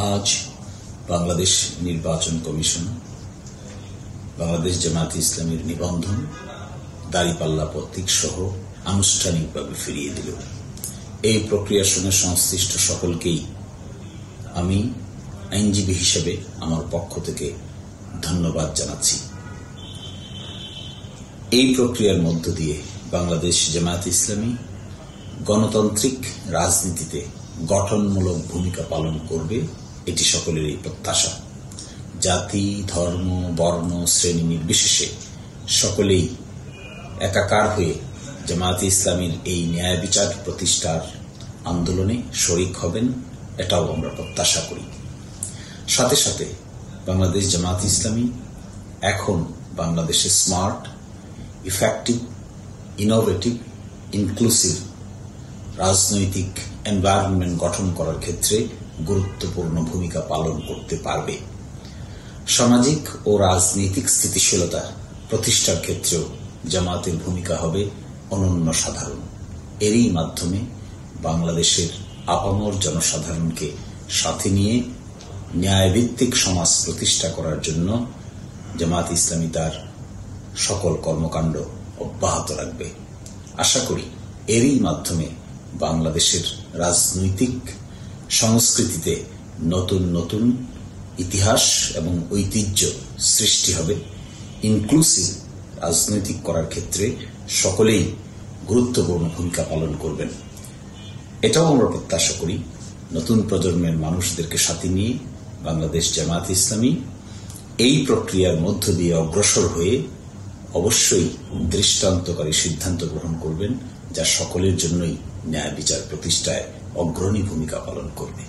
আজ বাংলাদেশ নির্বাচন কমিশন বাংলাদেশ জামায়াতে ইসলামীর নিবন্ধন দাঁড়িপাল্লা প্রতীক সহ আনুষ্ঠানিকভাবে ফিরিয়ে দিল। এই প্রক্রিয়ার সঙ্গে সংশ্লিষ্ট সকলকেই আমি আইনজীবী হিসেবে আমার পক্ষ থেকে ধন্যবাদ জানাচ্ছি। এই প্রক্রিয়ার মধ্য দিয়ে বাংলাদেশ জামায়াতে ইসলামী গণতান্ত্রিক রাজনীতিতে গঠনমূলক ভূমিকা পালন করবে, এটি সকলেরই প্রত্যাশা। জাতি, ধর্ম, বর্ণ, শ্রেণী নির্বিশেষে সকলেই একাকার হয়ে জামায়াতে ইসলামীর এই ন্যায় বিচার প্রতিষ্ঠার আন্দোলনে শরিক হবেন, এটাও আমরা প্রত্যাশা করি। সাথে সাথে বাংলাদেশ জামায়াতে ইসলামী এখন বাংলাদেশে স্মার্ট, ইফেক্টিভ, ইনোভেটিভ, ইনক্লুসিভ রাজনৈতিক এনভায়রনমেন্ট গঠন করার ক্ষেত্রে গুরুত্বপূর্ণ ভূমিকা পালন করতে পারবে। সামাজিক ও রাজনৈতিক স্থিতিশীলতা প্রতিষ্ঠার ক্ষেত্রেও জামায়াতের ভূমিকা হবে অনন্য সাধারণ। এরই মাধ্যমে বাংলাদেশের আপামর জনসাধারণকে সাথে নিয়ে ন্যায়ভিত্তিক সমাজ প্রতিষ্ঠা করার জন্য জামায়াতে ইসলামী তার সকল কর্মকাণ্ড অব্যাহত রাখবে। আশা করি এরই মাধ্যমে বাংলাদেশের রাজনৈতিক সংস্কৃতিতে নতুন নতুন ইতিহাস এবং ঐতিহ্য সৃষ্টি হবে। ইনক্লুসিভ রাজনৈতিক করার ক্ষেত্রে সকলেই গুরুত্বপূর্ণ ভূমিকা পালন করবেন। এটাও আমরা প্রত্যাশা করি নতুন প্রজন্মের মানুষদেরকে সাথে নিয়ে বাংলাদেশ জামায়াতে ইসলামী এই প্রক্রিয়ার মধ্য দিয়ে অগ্রসর হয়ে অবশ্যই দৃষ্টান্তকারী সিদ্ধান্ত গ্রহণ করবেন, যা সকলের জন্যই ন্যায় বিচার প্রতিষ্ঠায় অগ্রণী ভূমিকা পালন করবে।